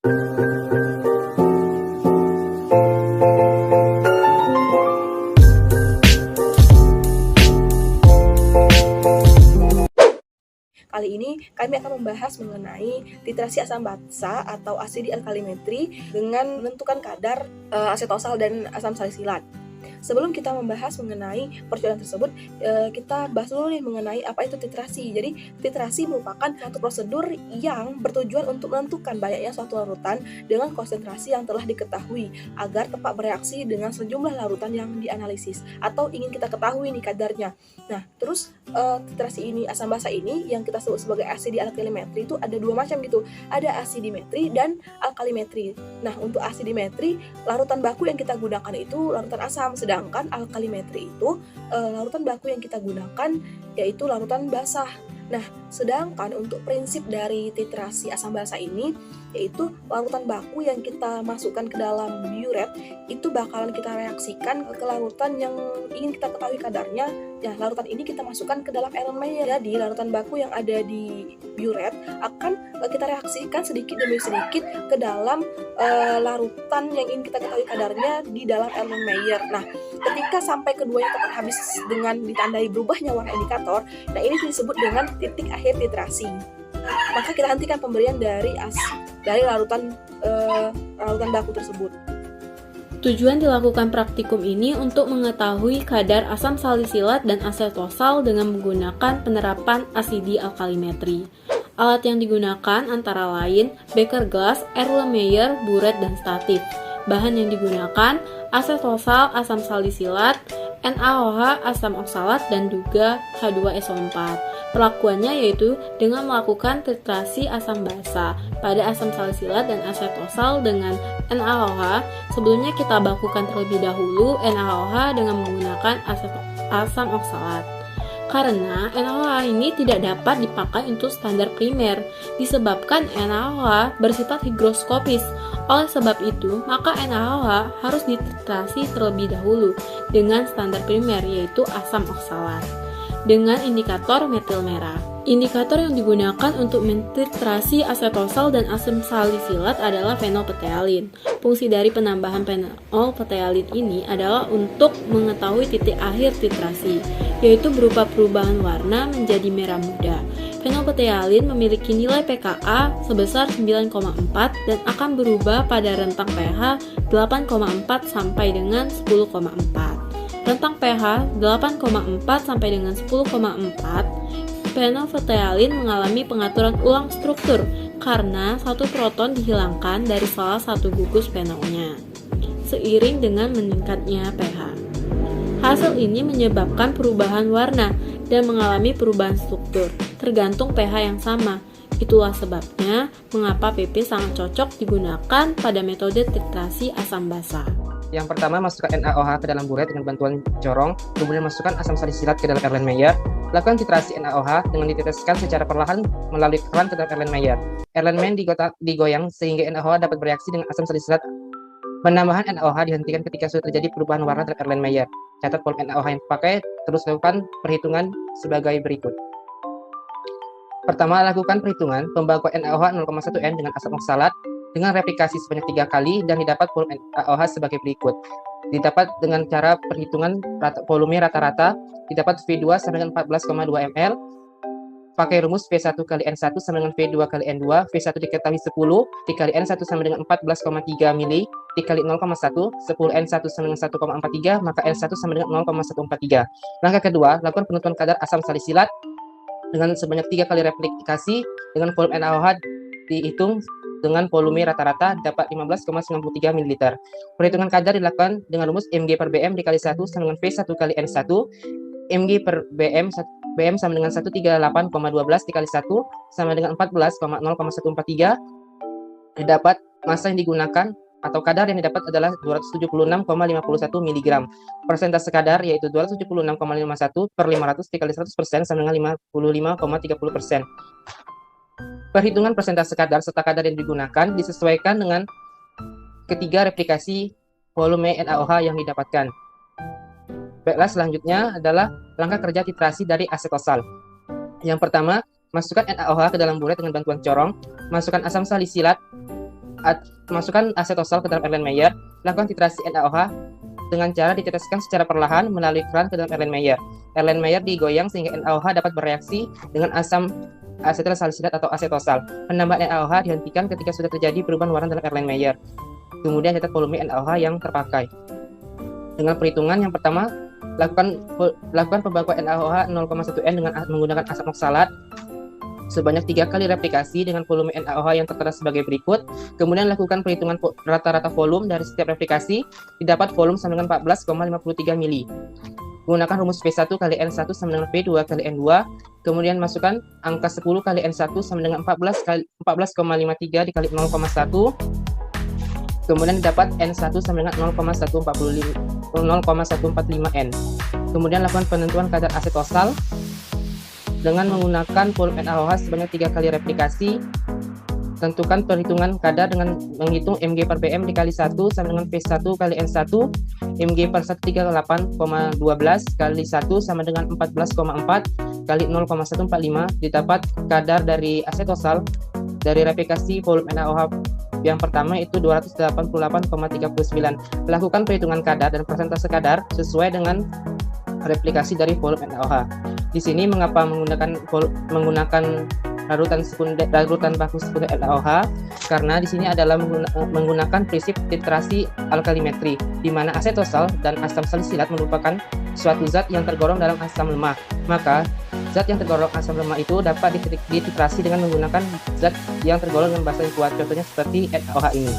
Kali ini kami akan membahas mengenai titrasi asam basa atau asidi alkalimetri dengan menentukan kadar asetosal dan asam salisilat. Sebelum kita membahas mengenai percobaan tersebut, kita bahas dulu nih mengenai apa itu titrasi. Jadi, titrasi merupakan satu prosedur yang bertujuan untuk menentukan banyaknya suatu larutan dengan konsentrasi yang telah diketahui agar tepat bereaksi dengan sejumlah larutan yang dianalisis atau ingin kita ketahui nih kadarnya. Nah, terus titrasi ini, asam basa ini yang kita sebut sebagai asidi alkalimetri itu ada dua macam gitu. Ada asidimetri dan alkalimetri. Nah, untuk asidimetri, larutan baku yang kita gunakan itu larutan asam, sedangkan alkalimetri itu larutan baku yang kita gunakan yaitu larutan basah. Nah, sedangkan untuk prinsip dari titrasi asam basa ini yaitu larutan baku yang kita masukkan ke dalam biuret itu bakalan kita reaksikan ke larutan yang ingin kita ketahui kadarnya. Ya, larutan ini kita masukkan ke dalam Erlenmeyer. Jadi, larutan baku yang ada di biuret akan kita reaksikan sedikit demi sedikit ke dalam larutan yang ingin kita ketahui kadarnya di dalam Erlenmeyer. Nah, ketika sampai keduanya tepat habis dengan ditandai berubahnya warna indikator, nah ini disebut dengan titik akhir titrasi. Maka kita hentikan pemberian dari larutan baku tersebut. Tujuan dilakukan praktikum ini untuk mengetahui kadar asam salisilat dan asetosal dengan menggunakan penerapan asidi alkalimetri. Alat yang digunakan antara lain beker gelas, Erlenmeyer, buret, dan statif. Bahan yang digunakan asetosal, asam salisilat, NaOH, asam oksalat, dan juga H2SO4. Perlakuannya yaitu dengan melakukan titrasi asam basa pada asam salisilat dan asetosal dengan NaOH. Sebelumnya kita bakukan terlebih dahulu NaOH dengan menggunakan asam oksalat. Karena NaOH ini tidak dapat dipakai untuk standar primer, disebabkan NaOH bersifat higroskopis. Oleh sebab itu, maka NaOH harus dititrasi terlebih dahulu dengan standar primer, yaitu asam oksalat, dengan indikator metil merah. Indikator yang digunakan untuk mentitrasi asetosal dan asam salisilat adalah fenolphthalin. Fungsi dari penambahan fenolphthalin ini adalah untuk mengetahui titik akhir titrasi, yaitu berupa perubahan warna menjadi merah muda. Fenolphthalin memiliki nilai pKa sebesar 9,4 dan akan berubah pada rentang pH 8,4 sampai dengan 10,4. Rentang pH 8,4 sampai dengan 10,4, fenolphthalin mengalami pengaturan ulang struktur karena satu proton dihilangkan dari salah satu gugus fenolnya, seiring dengan meningkatnya pH. Hasil ini menyebabkan perubahan warna dan mengalami perubahan struktur, tergantung pH yang sama. Itulah sebabnya mengapa PP sangat cocok digunakan pada metode titrasi asam basa. Yang pertama, masukkan NaOH ke dalam buret dengan bantuan corong, kemudian masukkan asam salisilat ke dalam Erlenmeyer. Lakukan titrasi NaOH dengan diteteskan secara perlahan melalui keran ke dalam Erlenmeyer. Erlenmeyer digoyang sehingga NaOH dapat bereaksi dengan asam salisilat. Penambahan NaOH dihentikan ketika sudah terjadi perubahan warna dalam Erlenmeyer. Catat volume NaOH yang dipakai, terus lakukan perhitungan sebagai berikut. Pertama, lakukan perhitungan pembakuan NaOH 0,1 N dengan asam oksalat dengan replikasi sebanyak 3 kali dan didapat volume NaOH sebagai berikut. Didapat dengan cara perhitungan volume rata-rata, didapat V2 sama dengan 14,2 ml. Pakai rumus V1 kali N1 sama dengan V2 kali N2. V1 diketahui 10, dikali N1 sama dengan 14,3 mili, dikali 0,1, 10 N1 sama dengan 1,43, maka N1 sama dengan 0,143. Langkah kedua, lakukan penentuan kadar asam salisilat dengan sebanyak 3 kali replikasi dengan volume NaOH dihitung dengan volume rata-rata dapat 15,93 ml. Perhitungan kadar dilakukan dengan rumus Mg per Bm dikali 1 sama dengan V1 kali N1. Mg per Bm sama dengan 138,12 dikali 1 sama dengan 14,0143. Didapat massa yang digunakan atau kadar yang didapat adalah 276,51 mg. Persentase kadar yaitu 276,51 per 500 dikali 100% sama dengan 55,30%. Perhitungan persentase kadar serta kadar yang digunakan disesuaikan dengan ketiga replikasi volume NaOH yang didapatkan. Baiklah, selanjutnya adalah langkah kerja titrasi dari asetosal. Yang pertama, masukkan NaOH ke dalam buret dengan bantuan corong, masukkan asam salisilat Masukkan asetosal ke dalam Erlenmeyer. Lakukan titrasi NaOH dengan cara diteteskan secara perlahan melalui keran ke dalam Erlenmeyer. Erlenmeyer digoyang sehingga NaOH dapat bereaksi dengan asam asetil salisilat atau asetosal. Penambahan NaOH dihentikan ketika sudah terjadi perubahan warna dalam Erlenmeyer. Kemudian catat volume NaOH yang terpakai. Dengan perhitungan yang pertama, lakukan pembangkuan NaOH 0,1 N dengan menggunakan asam oksalat sebanyak 3 kali replikasi dengan volume NaOH yang tertera sebagai berikut. Kemudian lakukan perhitungan rata-rata volume dari setiap replikasi, didapat volume sama dengan 14,53 mili. Gunakan rumus P1 kali N1 sama dengan P2 kali N2. Kemudian masukkan angka 10 kali N1 sama dengan 14,53 dikali 0,1. Kemudian didapat N1 sama dengan 0,145 N. Kemudian lakukan penentuan kadar asetosal dengan menggunakan volume NaOH sebanyak 3 kali replikasi. Tentukan perhitungan kadar dengan menghitung mg per pm dikali 1 sama dengan P1 kali N1. mg per 138,12 kali 1 sama dengan 14,4 kali 0,145. Didapat kadar dari asetosal dari replikasi volume NaOH yang pertama itu 288,39. Lakukan perhitungan kadar dan persentase kadar sesuai dengan replikasi dari volume NaOH. Di sini mengapa menggunakan larutan baku sekunder NaOH? Karena di sini adalah menggunakan prinsip titrasi alkalimetri, di mana asetosal dan asam salisilat merupakan suatu zat yang tergolong dalam asam lemah. Maka zat yang tergolong asam lemah itu dapat dititrasi dengan menggunakan zat yang tergolong dengan basa yang kuat. Contohnya seperti NaOH ini.